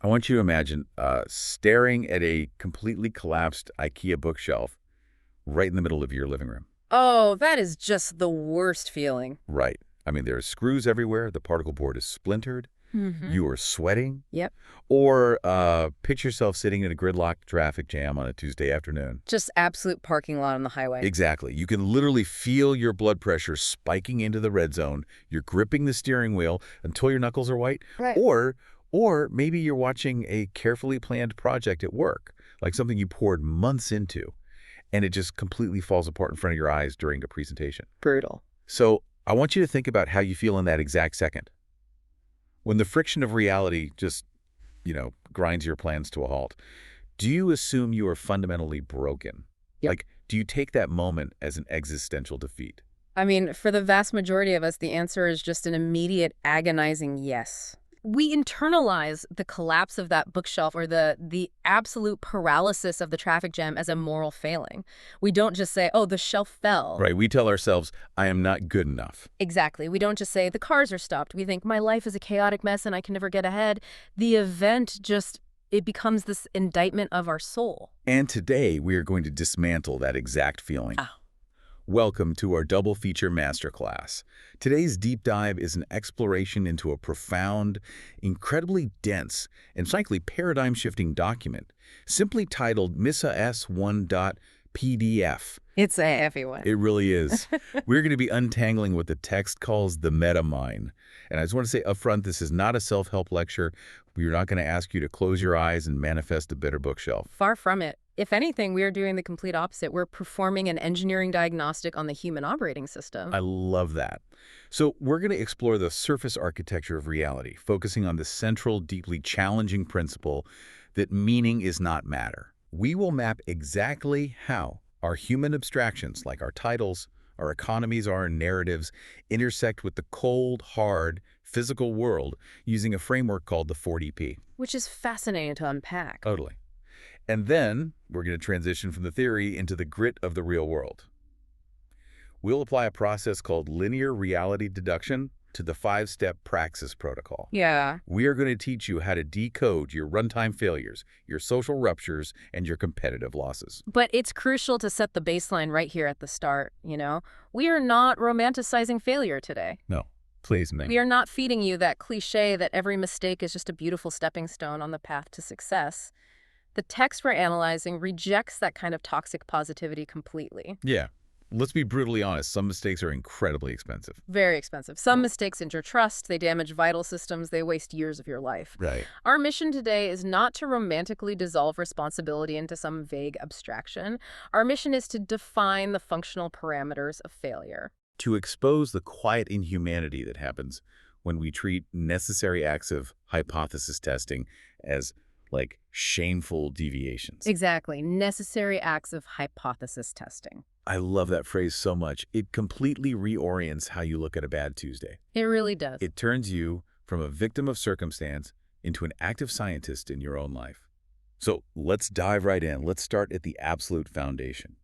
I want you to imagine staring at a completely collapsed IKEA bookshelf right in the middle of your living room. Oh, that is just the worst feeling. Right. I mean, there are screws everywhere. The particle board is splintered. Mm-hmm. You are sweating. Yep. Or picture yourself sitting in a gridlocked traffic jam on a Tuesday afternoon. Just absolute parking lot on the highway. Exactly. You can literally feel your blood pressure spiking into the red zone. You're gripping the steering wheel until your knuckles are white. Right. Or maybe you're watching a carefully planned project at work, like something you poured months into, and it just completely falls apart in front of your eyes during a presentation. Brutal. So I want you to think about how you feel in that exact second. When the friction of reality just, grinds your plans to a halt, do you assume you are fundamentally broken? Yep. Like, do you take that moment as an existential defeat? I mean, for the vast majority of us, the answer is just an immediate, agonizing yes. We internalize the collapse of that bookshelf or the absolute paralysis of the traffic jam as a moral failing. We don't just say, oh, the shelf fell. Right, we tell ourselves, I am not good enough. Exactly. We don't just say, the cars are stopped. We think, my life is a chaotic mess and I can never get ahead. The event it becomes this indictment of our soul. And today, we are going to dismantle that exact feeling. Oh. Welcome to our double feature masterclass. Today's deep dive is an exploration into a profound, incredibly dense, and frankly paradigm-shifting document, simply titled MISA S1.PDF. It's a heavy one. It really is. We're going to be untangling what the text calls the meta-mind. And I just want to say up front, this is not a self-help lecture. We're not going to ask you to close your eyes and manifest a better bookshelf. Far from it. If anything, we are doing the complete opposite. We're performing an engineering diagnostic on the human operating system. I love that. So we're going to explore the surface architecture of reality, focusing on the central, deeply challenging principle that meaning is not matter. We will map exactly how our human abstractions, like our titles, our economies, our narratives, intersect with the cold, hard, physical world using a framework called the 4DP. Which is fascinating to unpack. Totally. And then we're going to transition from the theory into the grit of the real world. We'll apply a process called linear reality deduction to the 5-step Praxis protocol. Yeah. We are going to teach you how to decode your runtime failures, your social ruptures, and your competitive losses. But it's crucial to set the baseline right here at the start, We are not romanticizing failure today. No, please, Ming. We are not feeding you that cliche that every mistake is just a beautiful stepping stone on the path to success. The text we're analyzing rejects that kind of toxic positivity completely. Yeah. Let's be brutally honest. Some mistakes are incredibly expensive. Very expensive. Some mistakes injure trust, they damage vital systems, they waste years of your life. Right. Our mission today is not to romantically dissolve responsibility into some vague abstraction. Our mission is to define the functional parameters of failure. To expose the quiet inhumanity that happens when we treat necessary acts of hypothesis testing as like shameful deviations. Exactly. Necessary acts of hypothesis testing. I love that phrase so much. It completely reorients how you look at a bad Tuesday. It really does. It turns you from a victim of circumstance into an active scientist in your own life. So let's dive right in. Let's start at the absolute foundation.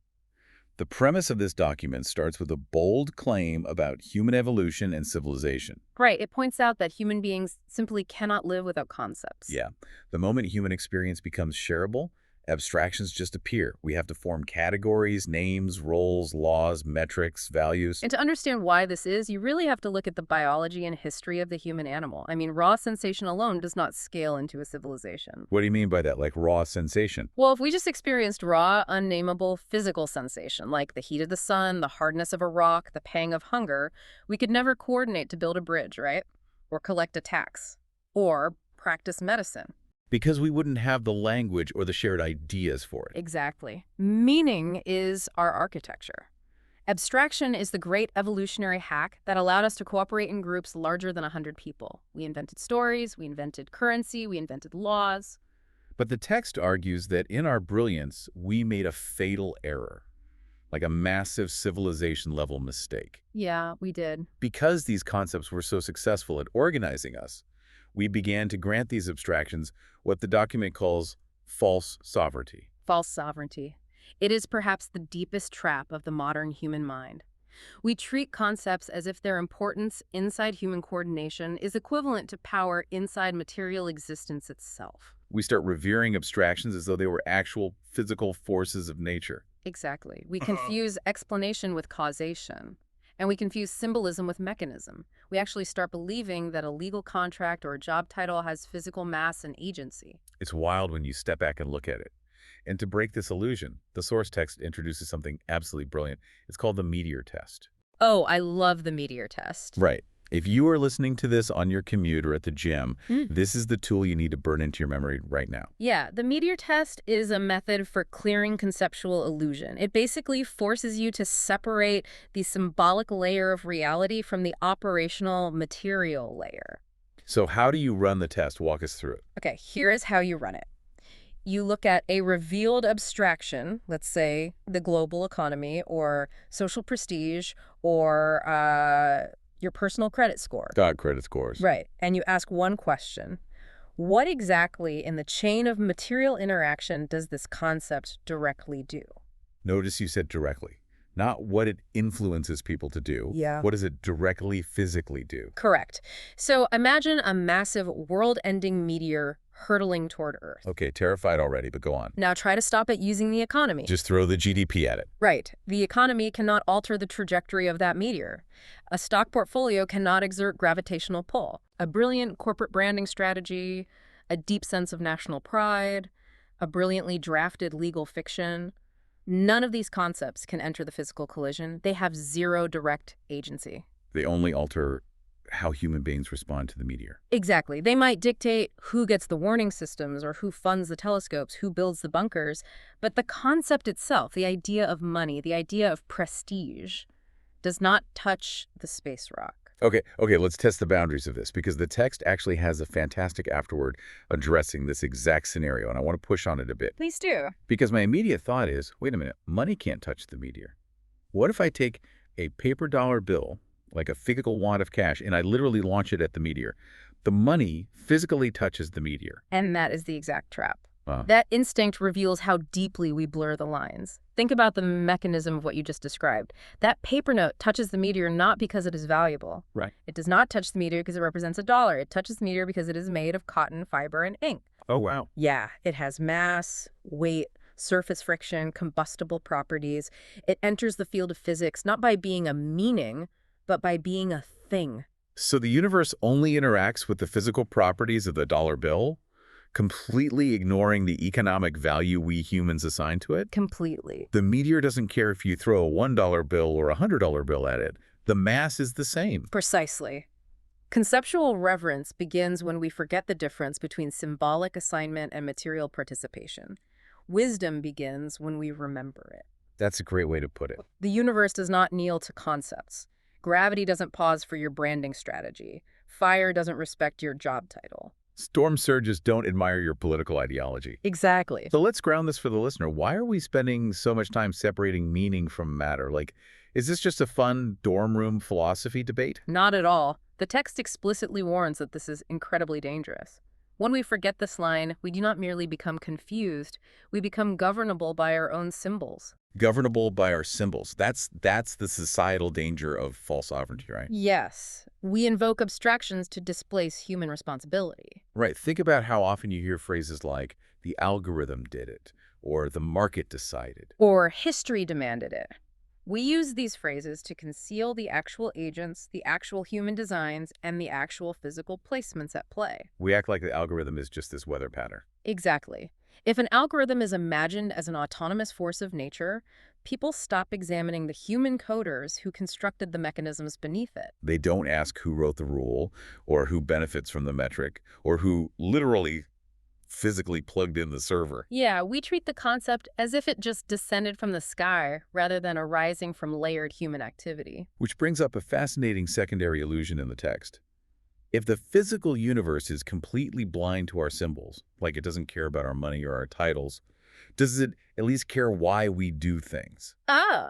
The premise of this document starts with a bold claim about human evolution and civilization. Right. It points out that human beings simply cannot live without concepts. Yeah. The moment human experience becomes shareable, abstractions just appear. We have to form categories, names, roles, laws, metrics, values. And to understand why this is, you really have to look at the biology and history of the human animal. I mean, raw sensation alone does not scale into a civilization. What do you mean by that? Like raw sensation? Well, if we just experienced raw, unnameable physical sensation, like the heat of the sun, the hardness of a rock, the pang of hunger, we could never coordinate to build a bridge, right? Or collect a tax. Or practice medicine. Because we wouldn't have the language or the shared ideas for it. Exactly. Meaning is our architecture. Abstraction is the great evolutionary hack that allowed us to cooperate in groups larger than 100 people. We invented stories, we invented currency, we invented laws. But the text argues that in our brilliance, we made a fatal error, like a massive civilization-level mistake. Yeah, we did. Because these concepts were so successful at organizing us, we began to grant these abstractions what the document calls false sovereignty. False sovereignty. It is perhaps the deepest trap of the modern human mind. We treat concepts as if their importance inside human coordination is equivalent to power inside material existence itself. We start revering abstractions as though they were actual physical forces of nature. Exactly. We confuse explanation with causation. And we confuse symbolism with mechanism. We actually start believing that a legal contract or a job title has physical mass and agency. It's wild when you step back and look at it. And to break this illusion, the source text introduces something absolutely brilliant. It's called the meteor test. Oh, I love the meteor test. Right. If you are listening to this on your commute or at the gym, this is the tool you need to burn into your memory right now. Yeah, the meteor test is a method for clearing conceptual illusion. It basically forces you to separate the symbolic layer of reality from the operational material layer. So how do you run the test? Walk us through it. Okay, here is how you run it. You look at a revealed abstraction, let's say the global economy or social prestige or your personal credit score. Got credit scores. Right. And you ask one question. What exactly in the chain of material interaction does this concept directly do? Notice you said directly, not what it influences people to do. Yeah. What does it directly, physically do? Correct. So imagine a massive world-ending meteor hurtling toward Earth. Okay, terrified already, but go on. Now try to stop it using the economy. Just throw the GDP at it. Right. The economy cannot alter the trajectory of that meteor. A stock portfolio cannot exert gravitational pull. A brilliant corporate branding strategy, a deep sense of national pride, a brilliantly drafted legal fiction. None of these concepts can enter the physical collision. They have zero direct agency. They only alter how human beings respond to the meteor. Exactly. They might dictate who gets the warning systems or who funds the telescopes, who builds the bunkers, but the concept itself, the idea of money, the idea of prestige, does not touch the space rock. Okay, let's test the boundaries of this, because the text actually has a fantastic afterword addressing this exact scenario, and I want to push on it a bit. Please do. Because my immediate thought is, wait a minute, money can't touch the meteor. What if I take a paper dollar bill, like a physical wad of cash, and I literally launch it at the meteor? The money physically touches the meteor. And that is the exact trap. That instinct reveals how deeply we blur the lines. Think about the mechanism of what you just described. That paper note touches the meteor not because it is valuable. Right. It does not touch the meteor because it represents $1. It touches the meteor because it is made of cotton, fiber, and ink. Oh, wow. Yeah, it has mass, weight, surface friction, combustible properties. It enters the field of physics not by being a meaning, but by being a thing. So the universe only interacts with the physical properties of the dollar bill, completely ignoring the economic value we humans assign to it? Completely. The meteor doesn't care if you throw a $1 bill or a $100 bill at it. The mass is the same. Precisely. Conceptual reverence begins when we forget the difference between symbolic assignment and material participation. Wisdom begins when we remember it. That's a great way to put it. The universe does not kneel to concepts. Gravity doesn't pause for your branding strategy. Fire doesn't respect your job title. Storm surges don't admire your political ideology. Exactly. So let's ground this for the listener. Why are we spending so much time separating meaning from matter? Like, is this just a fun dorm room philosophy debate? Not at all. The text explicitly warns that this is incredibly dangerous. When we forget this line, we do not merely become confused, we become governable by our own symbols. Governable by our symbols. That's the societal danger of false sovereignty, right? Yes. We invoke abstractions to displace human responsibility. Right. Think about how often you hear phrases like, the algorithm did it, or the market decided. Or history demanded it. We use these phrases to conceal the actual agents, the actual human designs, and the actual physical placements at play. We act like the algorithm is just this weather pattern. Exactly. If an algorithm is imagined as an autonomous force of nature, people stop examining the human coders who constructed the mechanisms beneath it. They don't ask who wrote the rule, or who benefits from the metric, or who literally physically plugged in the server. Yeah, we treat the concept as if it just descended from the sky rather than arising from layered human activity. Which brings up a fascinating secondary illusion in the text. If the physical universe is completely blind to our symbols, like it doesn't care about our money or our titles, does it at least care why we do things?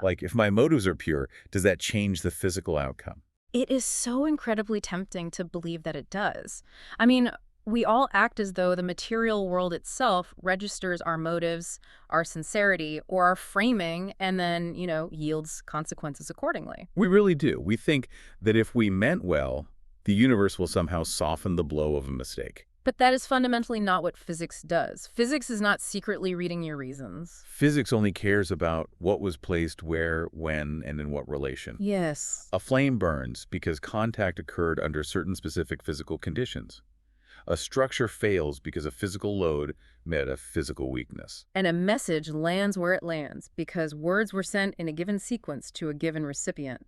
Like, if my motives are pure, does that change the physical outcome? It is so incredibly tempting to believe that it does. I mean, We all act as though the material world itself registers our motives, our sincerity, or our framing, and then, yields consequences accordingly. We really do. We think that if we meant well, the universe will somehow soften the blow of a mistake. But that is fundamentally not what physics does. Physics is not secretly reading your reasons. Physics only cares about what was placed where, when, and in what relation. Yes. A flame burns because contact occurred under certain specific physical conditions. A structure fails because a physical load met a physical weakness. And a message lands where it lands because words were sent in a given sequence to a given recipient.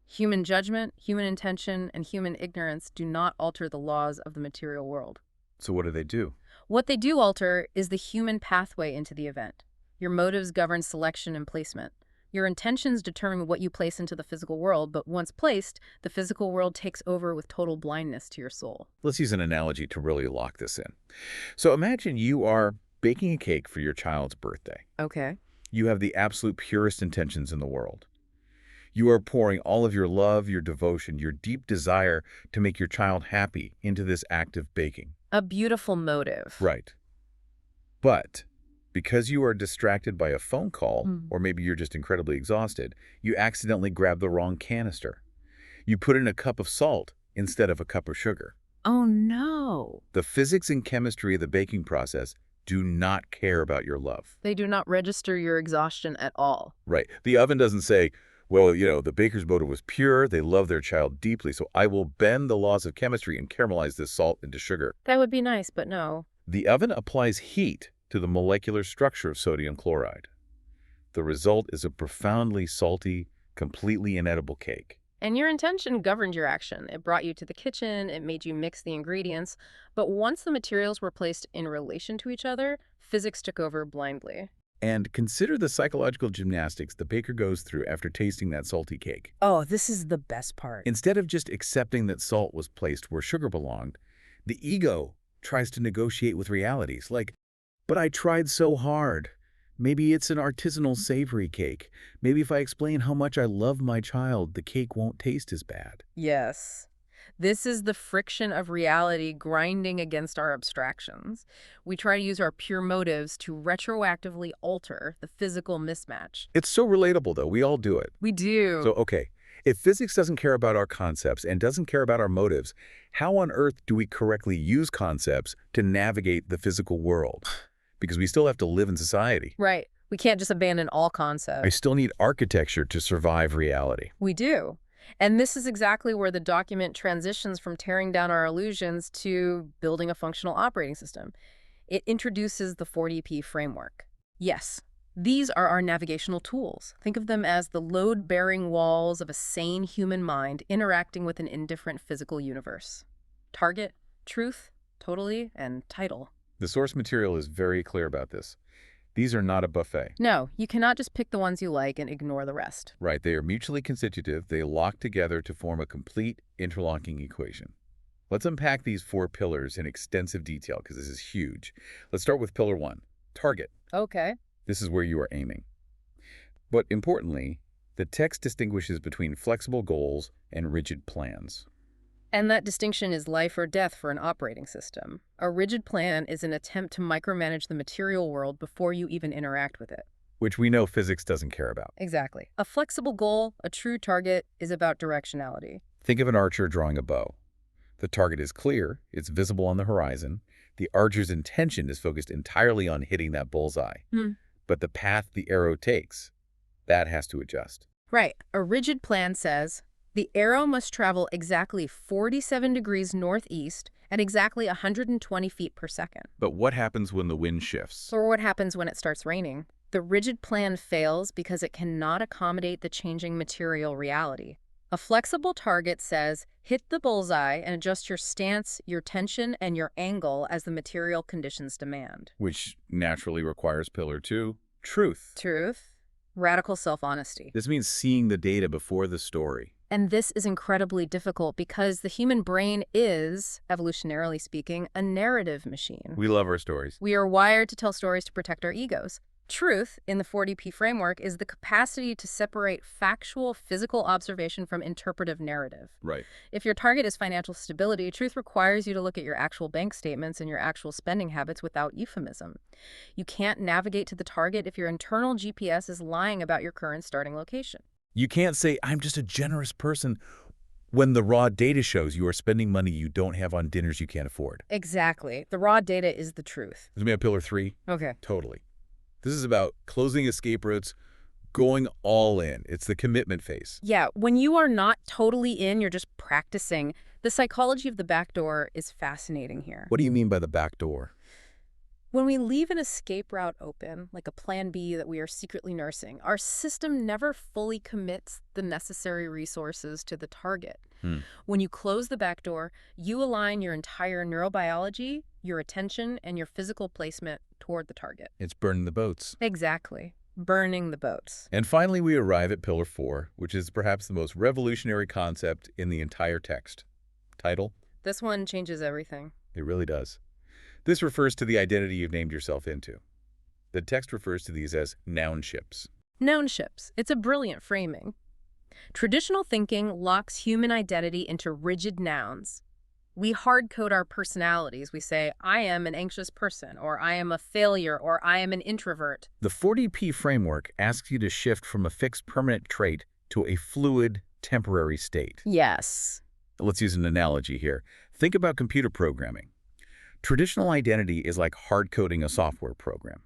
Human judgment, human intention, and human ignorance do not alter the laws of the material world. So what do? What they do alter is the human pathway into the event. Your motives govern selection and placement. Your intentions determine what you place into the physical world, but once placed, the physical world takes over with total blindness to your soul. Let's use an analogy to really lock this in. So imagine you are baking a cake for your child's birthday. Okay. You have the absolute purest intentions in the world. You are pouring all of your love, your devotion, your deep desire to make your child happy into this act of baking. A beautiful motive. Right. But because you are distracted by a phone call, or maybe you're just incredibly exhausted, you accidentally grab the wrong canister. You put in a cup of salt instead of a cup of sugar. Oh, no. The physics and chemistry of the baking process do not care about your love. They do not register your exhaustion at all. Right. The oven doesn't say, well, the baker's motive was pure, they love their child deeply, so I will bend the laws of chemistry and caramelize this salt into sugar. That would be nice, but no. The oven applies heat to the molecular structure of sodium chloride. The result is a profoundly salty, completely inedible cake. And your intention governed your action. It brought you to the kitchen, it made you mix the ingredients, but once the materials were placed in relation to each other, physics took over blindly. And consider the psychological gymnastics the baker goes through after tasting that salty cake. Oh, this is the best part. Instead of just accepting that salt was placed where sugar belonged, the ego tries to negotiate with realities like, but I tried so hard. Maybe it's an artisanal savory cake. Maybe if I explain how much I love my child, the cake won't taste as bad. Yes. This is the friction of reality grinding against our abstractions. We try to use our pure motives to retroactively alter the physical mismatch. It's so relatable, though. We all do it. We do. So, okay, if physics doesn't care about our concepts and doesn't care about our motives, how on earth do we correctly use concepts to navigate the physical world? Because we still have to live in society. Right. We can't just abandon all concepts. I still need architecture to survive reality. We do. And this is exactly where the document transitions from tearing down our illusions to building a functional operating system. It introduces the 4DP framework. Yes, these are our navigational tools. Think of them as the load-bearing walls of a sane human mind interacting with an indifferent physical universe. Target, truth, totally, and title. The source material is very clear about this. These are not a buffet. No, you cannot just pick the ones you like and ignore the rest. Right, they are mutually constitutive. They lock together to form a complete interlocking equation. Let's unpack these 4 pillars in extensive detail because this is huge. Let's start with pillar 1, target. Okay. This is where you are aiming. But importantly, the text distinguishes between flexible goals and rigid plans. And that distinction is life or death for an operating system. A rigid plan is an attempt to micromanage the material world before you even interact with it. Which we know physics doesn't care about. Exactly. A flexible goal, a true target, is about directionality. Think of an archer drawing a bow. The target is clear, it's visible on the horizon. The archer's intention is focused entirely on hitting that bullseye. But the path the arrow takes, that has to adjust. Right. A rigid plan says, the arrow must travel exactly 47 degrees northeast at exactly 120 feet per second. But what happens when the wind shifts? Or what happens when it starts raining? The rigid plan fails because it cannot accommodate the changing material reality. A flexible target says, hit the bullseye and adjust your stance, your tension, and your angle as the material conditions demand. Which naturally requires pillar 2, truth. Truth, radical self-honesty. This means seeing the data before the story. And this is incredibly difficult because the human brain is, evolutionarily speaking, a narrative machine. We love our stories. We are wired to tell stories to protect our egos. Truth, in the 4DP framework, is the capacity to separate factual, physical observation from interpretive narrative. Right. If your target is financial stability, truth requires you to look at your actual bank statements and your actual spending habits without euphemism. You can't navigate to the target if your internal GPS is lying about your current starting location. You can't say, I'm just a generous person, when the raw data shows you are spending money you don't have on dinners you can't afford. Exactly. The raw data is the truth. Is me a pillar 3? Okay. Totally. This is about closing escape routes, going all in. It's the commitment phase. Yeah, when you are not totally in, you're just practicing. The psychology of the back door is fascinating here. What do you mean by the back door? When we leave an escape route open, like a plan B that we are secretly nursing, our system never fully commits the necessary resources to the target. When you close the back door, you align your entire neurobiology, your attention, and your physical placement toward the target. It's burning the boats. Exactly. Burning the boats. And finally, we arrive at pillar 4, which is perhaps the most revolutionary concept in the entire text. Title? This one changes everything. It really does. This refers to the identity you've named yourself into. The text refers to these as nounships. Nounships. It's a brilliant framing. Traditional thinking locks human identity into rigid nouns. We hard-code our personalities. We say, I am an anxious person, or I am a failure, or I am an introvert. The 4DP framework asks you to shift from a fixed permanent trait to a fluid, temporary state. Yes. Let's use an analogy here. Think about computer programming. Traditional identity is like hard-coding a software program.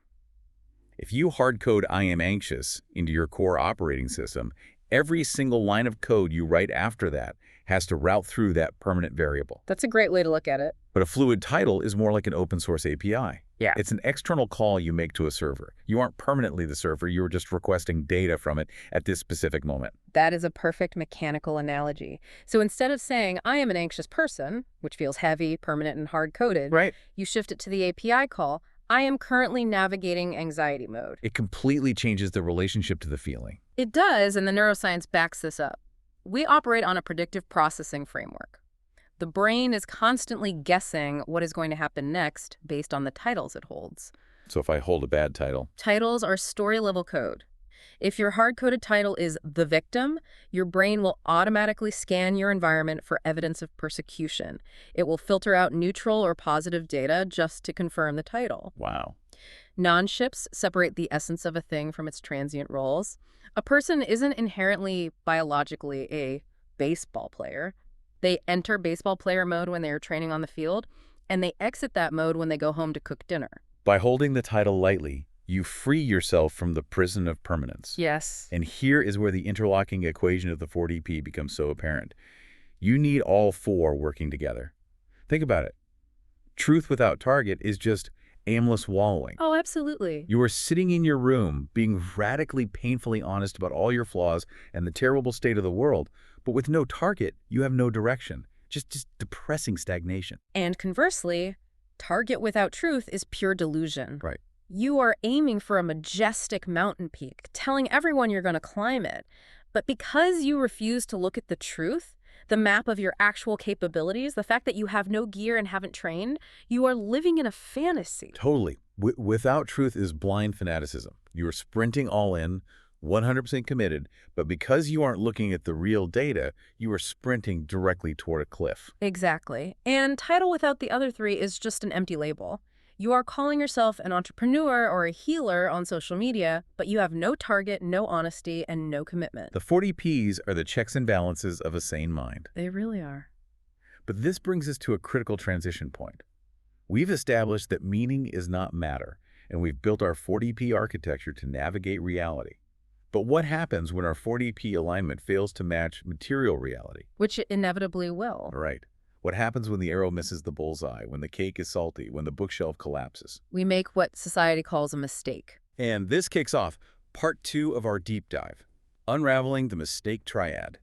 If you hard-code I am anxious into your core operating system, every single line of code you write after that has to route through that permanent variable. That's a great way to look at it. But a fluid title is more like an open source API. Yeah. It's an external call you make to a server. You aren't permanently the server, you're just requesting data from it at this specific moment. That is a perfect mechanical analogy. So instead of saying, I am an anxious person, which feels heavy, permanent, and hard-coded, Right. you shift it to the API call, I am currently navigating anxiety mode. It completely changes the relationship to the feeling. It does, and the neuroscience backs this up. We operate on a predictive processing framework. The brain is constantly guessing what is going to happen next based on the titles it holds. So if I hold a bad title, Titles are story-level code. If your hard-coded title is the victim, your brain will automatically scan your environment for evidence of persecution. It will filter out neutral or positive data just to confirm the title. wow. Non-ships separate the essence of a thing from its transient roles. A person isn't inherently biologically a baseball player. They enter baseball player mode when they are training on the field, and they exit that mode when they go home to cook dinner. By holding the title lightly, you free yourself from the prison of permanence. Yes. And here is where the interlocking equation of the 4DP becomes so apparent. You need all four working together. Think about it. Truth without target is just aimless wallowing. Oh, absolutely. You are sitting in your room, being radically painfully honest about all your flaws and the terrible state of the world, but with no target, you have no direction. Just depressing stagnation. And conversely, target without truth is pure delusion. Right. You are aiming for a majestic mountain peak, telling everyone you're going to climb it. But because you refuse to look at the truth, the map of your actual capabilities, the fact that you have no gear and haven't trained, you are living in a fantasy. Totally. Without truth is blind fanaticism. You are sprinting all in, 100% committed, but because you aren't looking at the real data, you are sprinting directly toward a cliff. Exactly. And title without the other three is just an empty label. You are calling yourself an entrepreneur or a healer on social media, but you have no target, no honesty, and no commitment. The 40Ps are the checks and balances of a sane mind. They really are. But this brings us to a critical transition point. We've established that meaning is not matter, and we've built our 40P architecture to navigate reality. But what happens when our 40P alignment fails to match material reality? Which it inevitably will. All right. What happens when the arrow misses the bullseye, when the cake is salty, when the bookshelf collapses? We make what society calls a mistake. And this kicks off part 2 of our deep dive, Unraveling the Mistake Triad.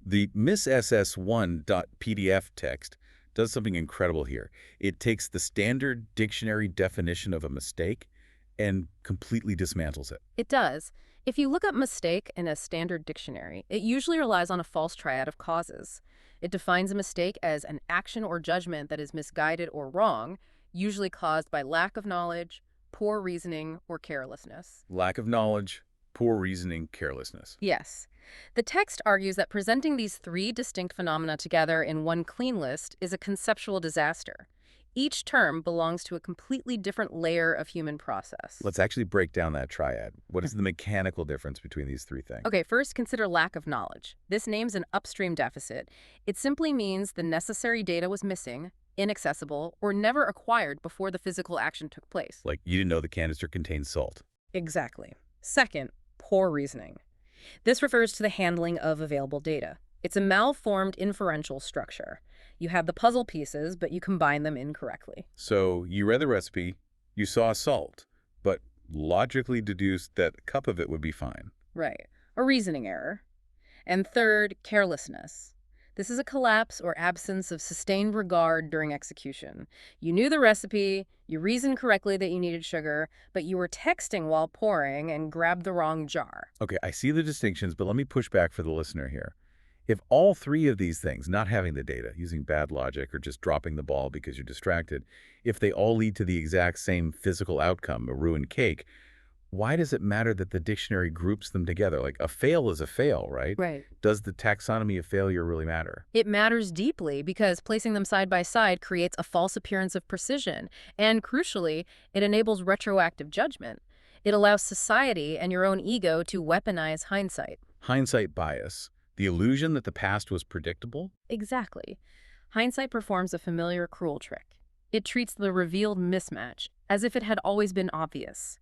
The MissSS1.pdf text does something incredible here. It takes the standard dictionary definition of a mistake and completely dismantles it. It does. If you look up mistake in a standard dictionary, it usually relies on a false triad of causes. It defines a mistake as an action or judgment that is misguided or wrong, usually caused by lack of knowledge, poor reasoning or carelessness. Lack of knowledge, poor reasoning, carelessness. Yes. The text argues that presenting these three distinct phenomena together in one clean list is a conceptual disaster. Each term belongs to a completely different layer of human process. Let's actually break down that triad. What is the mechanical difference between these three things? Okay, first consider lack of knowledge. This name's an upstream deficit. It simply means the necessary data was missing, inaccessible, or never acquired before the physical action took place. Like you didn't know the canister contained salt. Exactly. Second, poor reasoning. This refers to the handling of available data. It's a malformed inferential structure. You have the puzzle pieces, but you combine them incorrectly. So you read the recipe, you saw salt, but logically deduced that a cup of it would be fine. Right. A reasoning error. And third, carelessness. This is a collapse or absence of sustained regard during execution. You knew the recipe, you reasoned correctly that you needed sugar, but you were texting while pouring and grabbed the wrong jar. Okay, I see the distinctions, but let me push back for the listener here. If all three of these things, not having the data, using bad logic, or just dropping the ball because you're distracted, if they all lead to the exact same physical outcome, a ruined cake, why does it matter that the dictionary groups them together? Like a fail is a fail, right? Right. Does the taxonomy of failure really matter? It matters deeply because placing them side by side creates a false appearance of precision. And crucially, it enables retroactive judgment. It allows society and your own ego to weaponize hindsight. Hindsight bias. The illusion that the past was predictable? Exactly. Hindsight performs a familiar cruel trick. It treats the revealed mismatch as if it had always been obvious.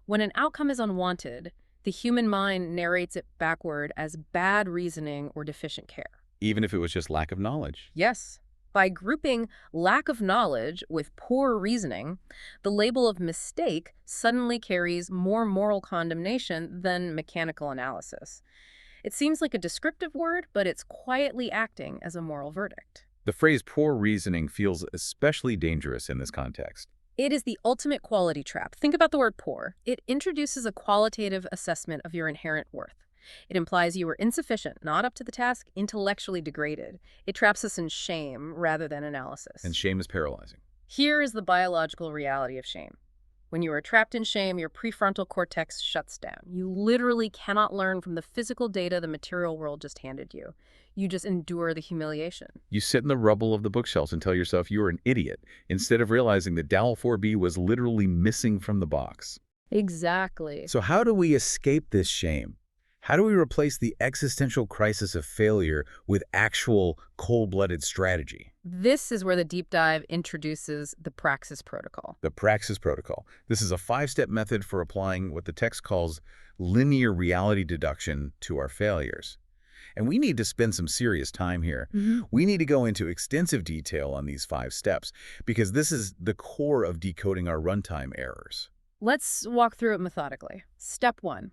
When an outcome is unwanted, the human mind narrates it backward as bad reasoning or deficient care. Even if it was just lack of knowledge. Yes. By grouping lack of knowledge with poor reasoning, the label of mistake suddenly carries more moral condemnation than mechanical analysis. It seems like a descriptive word, but it's quietly acting as a moral verdict. The phrase poor reasoning feels especially dangerous in this context. It is the ultimate quality trap. Think about the word poor. It introduces a qualitative assessment of your inherent worth. It implies you are insufficient, not up to the task, intellectually degraded. It traps us in shame rather than analysis. And shame is paralyzing. Here is the biological reality of shame. When you are trapped in shame, your prefrontal cortex shuts down. You literally cannot learn from the physical data the material world just handed you. You just endure the humiliation. You sit in the rubble of the bookshelves and tell yourself you are an idiot, instead of realizing that DAL 4B was literally missing from the box. Exactly. So how do we escape this shame? How do we replace the existential crisis of failure with actual cold-blooded strategy? This is where the deep dive introduces the Praxis Protocol. The Praxis Protocol. This is a 5-step method for applying what the text calls linear reality deduction to our failures. And we need to spend some serious time here. We need to go into extensive detail on these 5 steps because this is the core of decoding our runtime errors. Let's walk through it methodically. Step 1.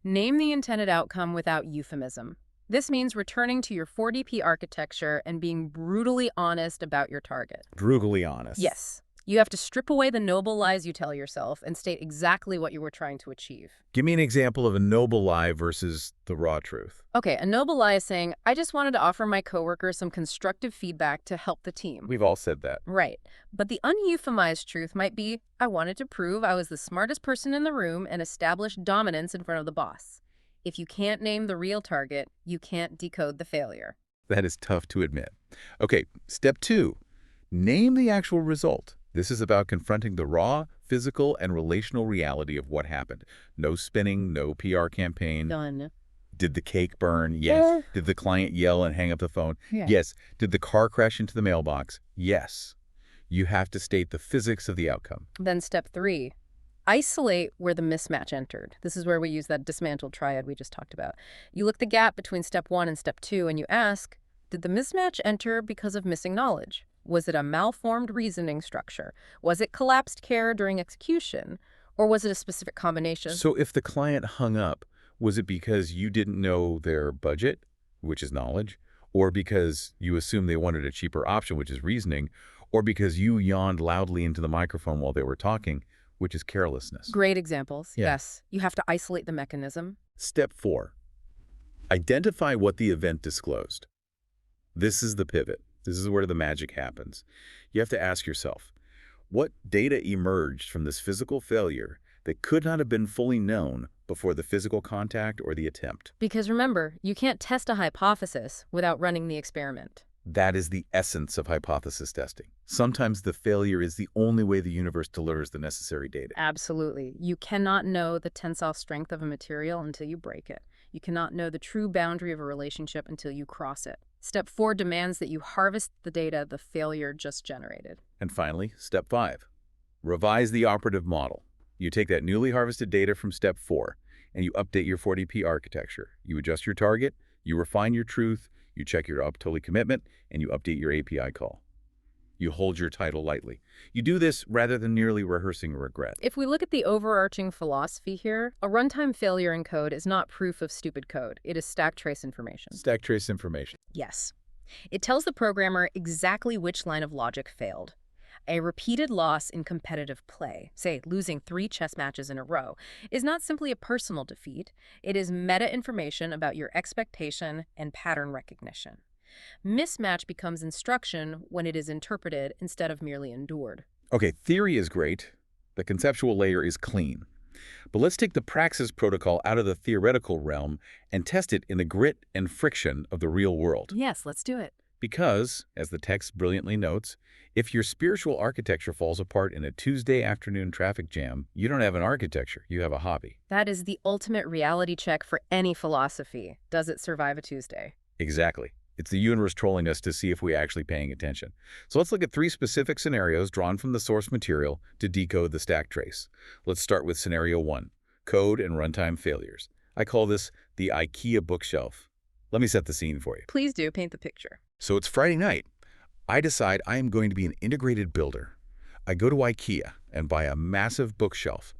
Name the intended outcome without euphemism. This means returning to your 4DP architecture and being brutally honest about your target. Brutally honest. Yes. You have to strip away the noble lies you tell yourself and state exactly what you were trying to achieve. Give me an example of a noble lie versus the raw truth. Okay, a noble lie is saying, I just wanted to offer my coworker some constructive feedback to help the team. We've all said that. Right. But the uneuphemized truth might be, I wanted to prove I was the smartest person in the room and establish dominance in front of the boss. If you can't name the real target, you can't decode the failure. That is tough to admit. Okay, step 2. Name the actual result. This is about confronting the raw, physical, and relational reality of what happened. No spinning, no PR campaign. Done. Did the cake burn? Yes. Did the client yell and hang up the phone? Yeah. Yes. Did the car crash into the mailbox? Yes. You have to state the physics of the outcome. Then step 3. Isolate where the mismatch entered. This is where we use that dismantled triad we just talked about. You look the gap between step 1 and step 2 and you ask, did the mismatch enter because of missing knowledge? Was it a malformed reasoning structure? Was it collapsed care during execution? Or was it a specific combination? So if the client hung up, was it because you didn't know their budget, which is knowledge, or because you assumed they wanted a cheaper option, which is reasoning, or because you yawned loudly into the microphone while they were talking, which is carelessness? Great examples. Yeah. Yes. You have to isolate the mechanism. Step 4. Identify what the event disclosed. This is the pivot. This is where the magic happens. You have to ask yourself, What data emerged from this physical failure that could not have been fully known before the physical contact or the attempt? Because remember, you can't test a hypothesis without running the experiment. That is the essence of hypothesis testing. Sometimes the failure is the only way the universe delivers the necessary data. Absolutely. You cannot know the tensile strength of a material until you break it. You cannot know the true boundary of a relationship until you cross it. Step 4 demands that you harvest the data the failure just generated. And finally, step 5. Revise the operative model. You take that newly harvested data from step 4, and you update your 40P architecture. You adjust your target, you refine your truth, you check your up-totally commitment, and you update your API call. You hold your title lightly. You do this rather than merely rehearsing regret. If we look at the overarching philosophy here, a runtime failure in code is not proof of stupid code. It is stack trace information. Stack trace information. Yes. It tells the programmer exactly which line of logic failed. A repeated loss in competitive play, say losing 3 chess matches in a row, is not simply a personal defeat. It is meta information about your expectation and pattern recognition. Mismatch becomes instruction when it is interpreted instead of merely endured. Okay, theory is great. The conceptual layer is clean. But let's take the praxis protocol out of the theoretical realm and test it in the grit and friction of the real world. Yes, let's do it. Because, as the text brilliantly notes, if your spiritual architecture falls apart in a Tuesday afternoon traffic jam, you don't have an architecture, you have a hobby. That is the ultimate reality check for any philosophy. Does it survive a Tuesday? Exactly. It's the universe trolling us to see if we're actually paying attention. So let's look at 3 specific scenarios drawn from the source material to decode the stack trace. Let's start with scenario 1, code and runtime failures. I call this the IKEA bookshelf. Let me set the scene for you. Please do paint the picture. So it's Friday night. I decide I am going to be an integrated builder. I go to IKEA and buy a massive bookshelf.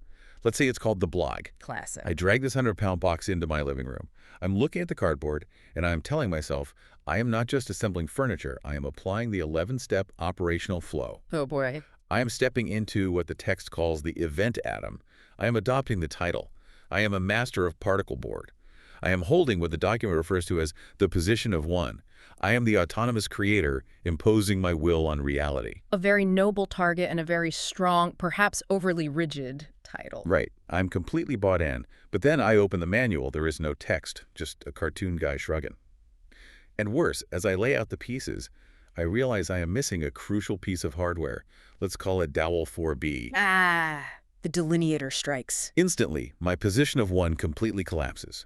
Let's say it's called The Blog. Classic. I drag this 100-pound box into my living room. I'm looking at the cardboard, and I'm telling myself, I am not just assembling furniture, I am applying the 11-step operational flow. Oh boy. I am stepping into what the text calls the event atom. I am adopting the title. I am a master of particle board. I am holding what the document refers to as the position of one. I am the autonomous creator imposing my will on reality. A very noble target and a very strong, perhaps overly rigid title. Right. I'm completely bought in. But then I open the manual. There is no text, just a cartoon guy shrugging. And worse, as I lay out the pieces, I realize I am missing a crucial piece of hardware. Let's call it Dowel 4B. The delineator strikes. Instantly, my position of one completely collapses.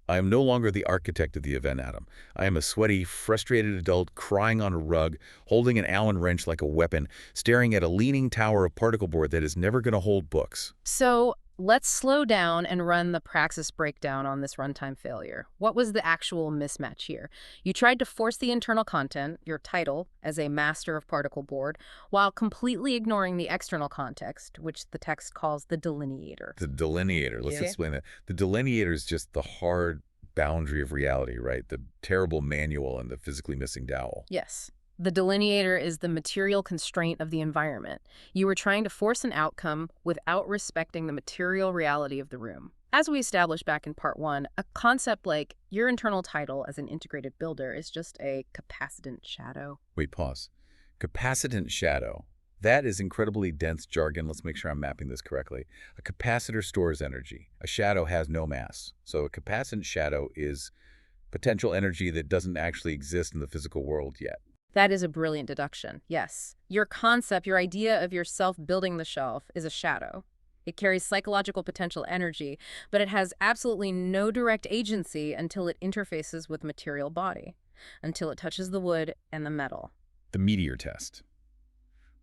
I am no longer the architect of the event atom. I am a sweaty, frustrated adult crying on a rug, holding an Allen wrench like a weapon, staring at a leaning tower of particle board that is never going to hold books. So let's slow down and run the praxis breakdown on this runtime failure. What was the actual mismatch here? You tried to force the internal content, your title, as a master of particle board, while completely ignoring the external context, which the text calls the delineator. The delineator. Let's explain that. The delineator is just the hard boundary of reality, right? The terrible manual and the physically missing dowel. Yes. The delineator is the material constraint of the environment. You were trying to force an outcome without respecting the material reality of the room. As we established back in part 1, a concept like your internal title as an integrated builder is just a capacitance shadow. Wait, pause. Capacitance shadow. That is incredibly dense jargon. Let's make sure I'm mapping this correctly. A capacitor stores energy. A shadow has no mass. So a capacitance shadow is potential energy that doesn't actually exist in the physical world yet. That is a brilliant deduction, yes. Your concept, your idea of yourself building the shelf is a shadow. It carries psychological potential energy, but it has absolutely no direct agency until it interfaces with material body, until it touches the wood and the metal. The meteor test.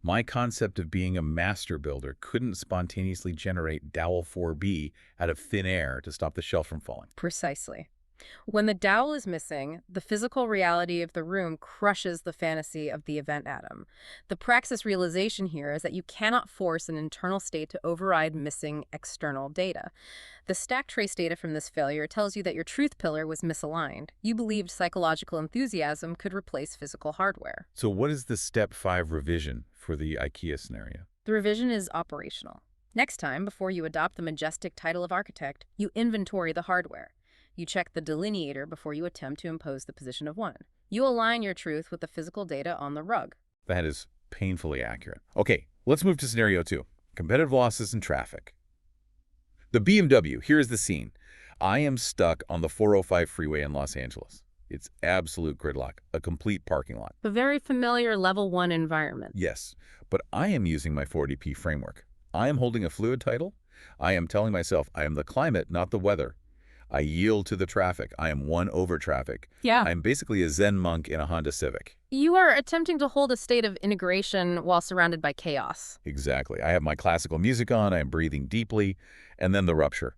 My concept of being a master builder couldn't spontaneously generate Dowel 4B out of thin air to stop the shelf from falling. Precisely. When the dowel is missing, the physical reality of the room crushes the fantasy of the event atom. The praxis realization here is that you cannot force an internal state to override missing external data. The stack trace data from this failure tells you that your truth pillar was misaligned. You believed psychological enthusiasm could replace physical hardware. So what is the step 5 revision for the IKEA scenario? The revision is operational. Next time, before you adopt the majestic title of architect, you inventory the hardware. You check the delineator before you attempt to impose the position of one. You align your truth with the physical data on the rug. That is painfully accurate. Okay, Let's move to scenario 2, competitive losses in traffic. The BMW, here's the scene. I am stuck on the 405 freeway in Los Angeles. It's absolute gridlock, a complete parking lot. A very familiar level 1 environment. Yes, but I am using my 40P framework. I am holding a fluid title. I am telling myself I am the climate, not the weather. I yield to the traffic. I am one over traffic. Yeah. I'm basically a Zen monk in a Honda Civic. You are attempting to hold a state of integration while surrounded by chaos. Exactly. I have my classical music on. I am breathing deeply. And then the rupture.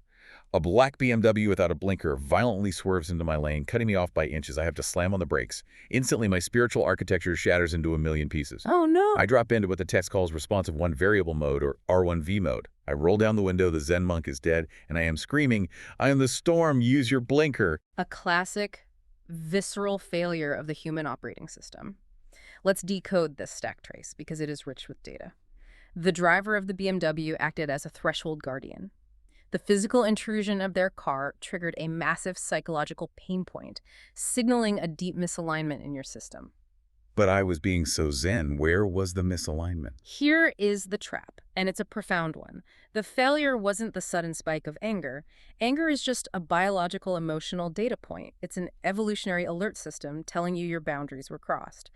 A black BMW without a blinker violently swerves into my lane, cutting me off by inches. I have to slam on the brakes. Instantly, my spiritual architecture shatters into a million pieces. Oh, no. I drop into what the text calls responsive one variable mode, or R1V mode. I roll down the window, the Zen monk is dead, and I am screaming, "I am the storm, use your blinker." A classic, visceral failure of the human operating system. Let's decode this stack trace because it is rich with data. The driver of the BMW acted as a threshold guardian. The physical intrusion of their car triggered a massive psychological pain point, signaling a deep misalignment in your system. But I was being so Zen. Where was the misalignment? Here is the trap, and it's a profound one. The failure wasn't the sudden spike of anger. Anger is just a biological emotional data point. It's an evolutionary alert system telling you your boundaries were crossed.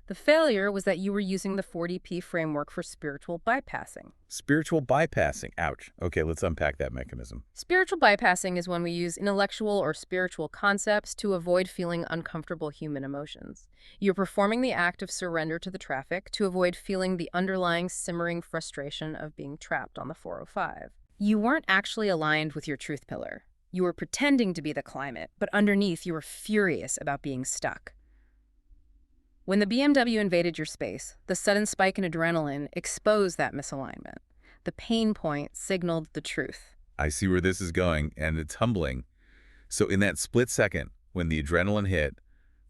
The failure was that you were using the 40P framework for spiritual bypassing. Spiritual bypassing. Ouch. Okay, let's unpack that mechanism. Spiritual bypassing is when we use intellectual or spiritual concepts to avoid feeling uncomfortable human emotions. You're performing the act of surrender to the traffic to avoid feeling the underlying simmering frustration of being trapped on the 405. You weren't actually aligned with your truth pillar. You were pretending to be the climate, but underneath you were furious about being stuck. When the BMW invaded your space, the sudden spike in adrenaline exposed that misalignment. The pain point signaled the truth. I see where this is going, and it's humbling. So in that split second, when the adrenaline hit,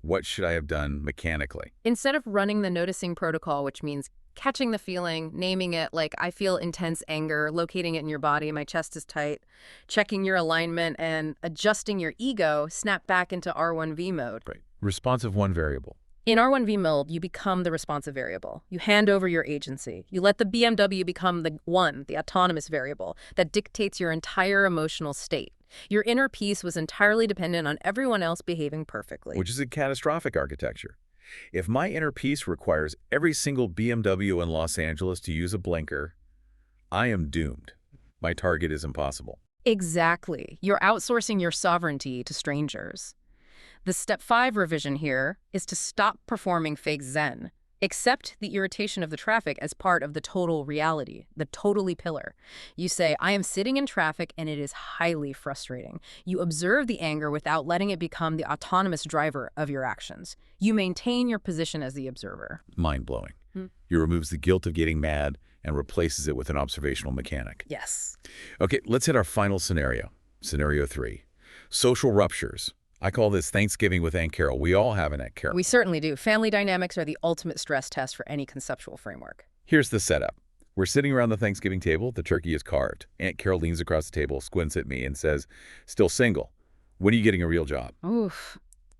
what should I have done mechanically? Instead of running the noticing protocol, which means catching the feeling, naming it like I feel intense anger, locating it in your body, my chest is tight, checking your alignment, and adjusting your ego, snap back into R1V mode. Right. Responsive one variable. In R1V mode, you become the responsive variable. You hand over your agency. You let the BMW become the one, the autonomous variable, that dictates your entire emotional state. Your inner peace was entirely dependent on everyone else behaving perfectly. Which is a catastrophic architecture. If my inner peace requires every single BMW in Los Angeles to use a blinker, I am doomed. My target is impossible. Exactly. You're outsourcing your sovereignty to strangers. The step 5 revision here is to stop performing fake Zen. Accept the irritation of the traffic as part of the total reality, the totally pillar. You say, I am sitting in traffic and it is highly frustrating. You observe the anger without letting it become the autonomous driver of your actions. You maintain your position as the observer. Mind-blowing. He removes the guilt of getting mad and replaces it with an observational mechanic. Yes. Okay, let's hit our final scenario. Scenario 3. Social ruptures. I call this Thanksgiving with Aunt Carol. We all have an Aunt Carol. We certainly do. Family dynamics are the ultimate stress test for any conceptual framework. Here's the setup. We're sitting around the Thanksgiving table. The turkey is carved. Aunt Carol leans across the table, squints at me, and says, "Still single. When are you getting a real job?" Oof.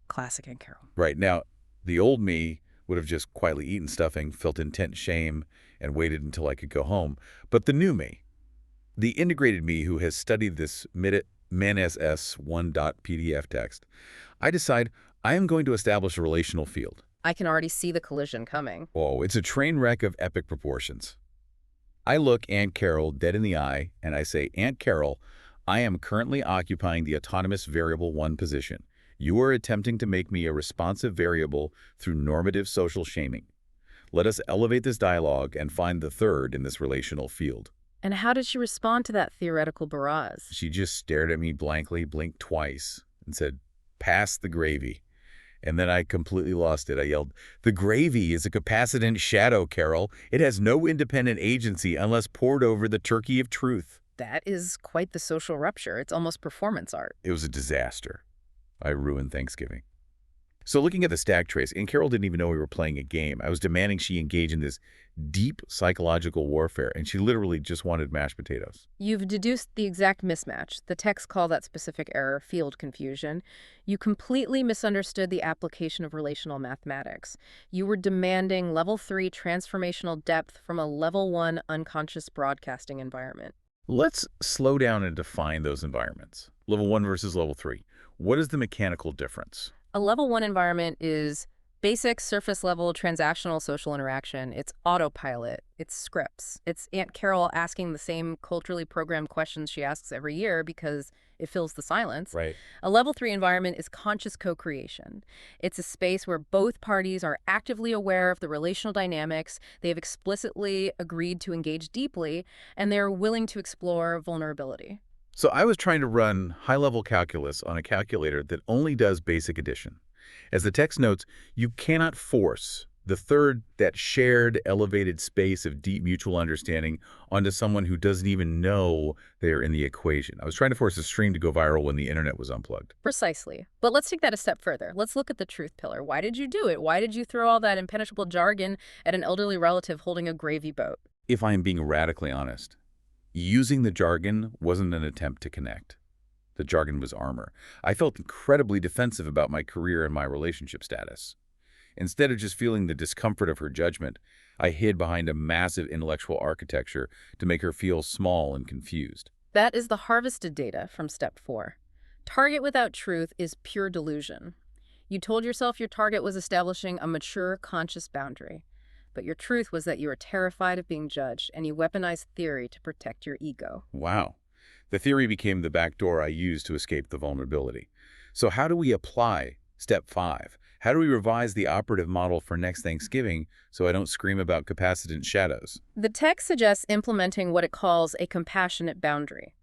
Classic Aunt Carol. Right. Now, the old me would have just quietly eaten stuffing, felt intense shame, and waited until I could go home. But the new me, the integrated me who has studied this ManSS1.pdf text, I decide I am going to establish a relational field. I can already see the collision coming. Oh, it's a train wreck of epic proportions. I look Aunt Carol dead in the eye, and I say, "Aunt Carol, I am currently occupying the autonomous variable 1 position. You are attempting to make me a responsive variable through normative social shaming. Let us elevate this dialogue and find the third in this relational field." And how did she respond to that theoretical barrage? She just stared at me blankly, blinked twice, and said, "Pass the gravy." And then I completely lost it. I yelled, "The gravy is a capacitant shadow, Carol. It has no independent agency unless poured over the turkey of truth." That is quite the social rupture. It's almost performance art. It was a disaster. I ruined Thanksgiving. So looking at the stack trace, and Carol didn't even know we were playing a game. I was demanding she engage in this deep psychological warfare, and she literally just wanted mashed potatoes. You've deduced the exact mismatch. The texts call that specific error field confusion. You completely misunderstood the application of relational mathematics. You were demanding level 3 transformational depth from a level 1 unconscious broadcasting environment. Let's slow down and define those environments. Level 1 versus level 3. What is the mechanical difference? A level 1 environment is basic surface level transactional social interaction. It's autopilot. It's scripts. It's Aunt Carol asking the same culturally programmed questions she asks every year because it fills the silence. Right. A level 3 environment is conscious co-creation. It's a space where both parties are actively aware of the relational dynamics, they have explicitly agreed to engage deeply, and they're willing to explore vulnerability. So I was trying to run high-level calculus on a calculator that only does basic addition. As the text notes, you cannot force that shared, elevated space of deep mutual understanding onto someone who doesn't even know they're in the equation. I was trying to force a stream to go viral when the internet was unplugged. Precisely. But let's take that a step further. Let's look at the truth pillar. Why did you do it? Why did you throw all that impenetrable jargon at an elderly relative holding a gravy boat? If I'm being radically honest, using the jargon wasn't an attempt to connect. The jargon was armor. I felt incredibly defensive about my career and my relationship status. Instead of just feeling the discomfort of her judgment, I hid behind a massive intellectual architecture to make her feel small and confused. That is the harvested data from step 4. Target without truth is pure delusion. You told yourself your target was establishing a mature, conscious boundary. But your truth was that you were terrified of being judged, and you weaponized theory to protect your ego. Wow. The theory became the back door I used to escape the vulnerability. So how do we apply step 5? How do we revise the operative model for next Thanksgiving so I don't scream about capacitance shadows? The text suggests implementing what it calls a compassionate boundary.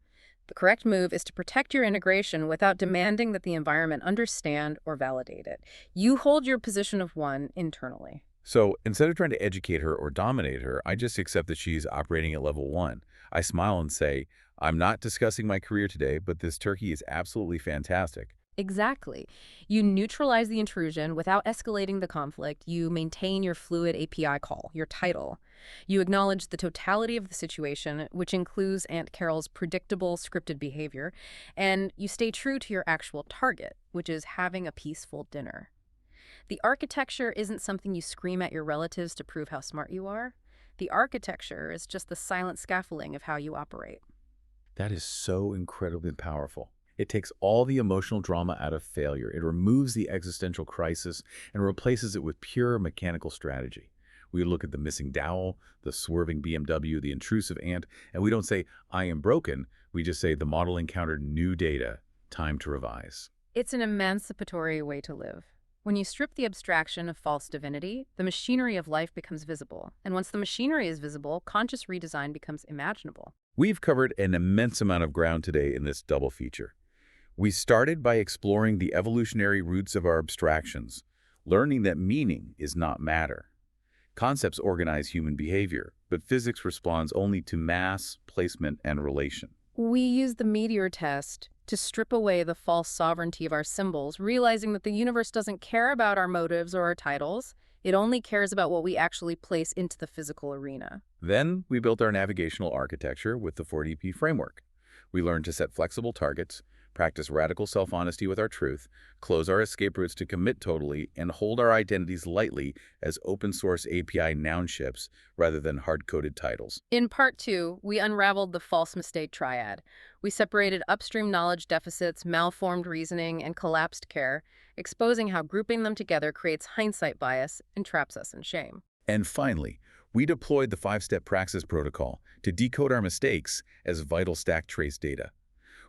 The correct move is to protect your integration without demanding that the environment understand or validate it. You hold your position of 1 internally. So instead of trying to educate her or dominate her, I just accept that she's operating at level 1. I smile and say, I'm not discussing my career today, but this turkey is absolutely fantastic. Exactly. You neutralize the intrusion without escalating the conflict. You maintain your fluid API call, your title. You acknowledge the totality of the situation, which includes Aunt Carol's predictable scripted behavior, and you stay true to your actual target, which is having a peaceful dinner. The architecture isn't something you scream at your relatives to prove how smart you are. The architecture is just the silent scaffolding of how you operate. That is so incredibly powerful. It takes all the emotional drama out of failure. It removes the existential crisis and replaces it with pure mechanical strategy. We look at the missing dowel, the swerving BMW, the intrusive ant, and we don't say, I am broken. We just say the model encountered new data. Time to revise. It's an emancipatory way to live. When you strip the abstraction of false divinity, the machinery of life becomes visible. And once the machinery is visible, conscious redesign becomes imaginable. We've covered an immense amount of ground today in this double feature. We started by exploring the evolutionary roots of our abstractions, learning that meaning is not matter. Concepts organize human behavior, but physics responds only to mass, placement, and relation. We use the meteor test to strip away the false sovereignty of our symbols, realizing that the universe doesn't care about our motives or our titles. It only cares about what we actually place into the physical arena. Then we built our navigational architecture with the 4DP framework. We learned to set flexible targets, practice radical self-honesty with our truth, close our escape routes to commit totally, and hold our identities lightly as open-source API noun ships rather than hard-coded titles. In part 2, we unraveled the false mistake triad. We separated upstream knowledge deficits, malformed reasoning, and collapsed care, exposing how grouping them together creates hindsight bias and traps us in shame. And finally, we deployed the 5-step Praxis protocol to decode our mistakes as vital stack trace data.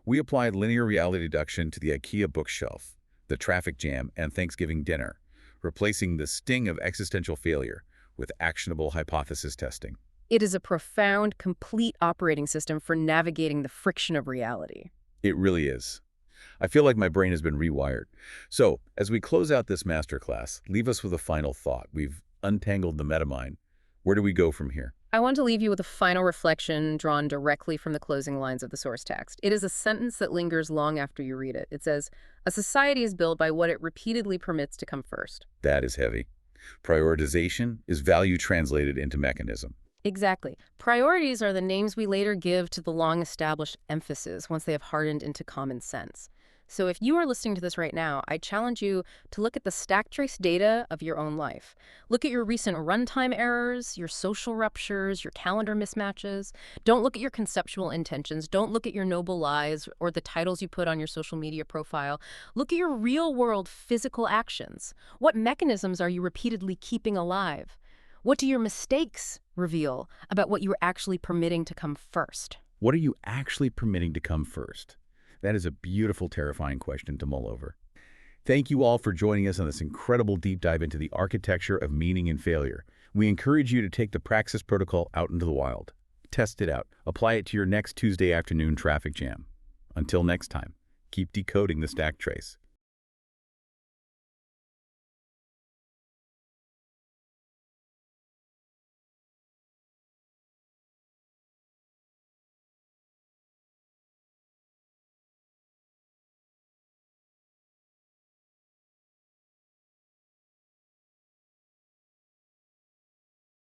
We applied linear reality deduction to the IKEA bookshelf, the traffic jam, and Thanksgiving dinner, replacing the sting of existential failure with actionable hypothesis testing. It is a profound, complete operating system for navigating the friction of reality. It really is. I feel like my brain has been rewired. So, as we close out this masterclass, leave us with a final thought. We've untangled the metamind. Where do we go from here? I want to leave you with a final reflection drawn directly from the closing lines of the source text. It is a sentence that lingers long after you read it. It says, "A society is built by what it repeatedly permits to come first." That is heavy. Prioritization is value translated into mechanism. Exactly. Priorities are the names we later give to the long-established emphasis once they have hardened into common sense. So if you are listening to this right now, I challenge you to look at the stack trace data of your own life. Look at your recent runtime errors, your social ruptures, your calendar mismatches. Don't look at your conceptual intentions. Don't look at your noble lies or the titles you put on your social media profile. Look at your real-world physical actions. What mechanisms are you repeatedly keeping alive? What do your mistakes reveal about what you are actually permitting to come first? What are you actually permitting to come first? That is a beautiful, terrifying question to mull over. Thank you all for joining us on this incredible deep dive into the architecture of meaning and failure. We encourage you to take the Praxis Protocol out into the wild. Test it out. Apply it to your next Tuesday afternoon traffic jam. Until next time, keep decoding the stack trace.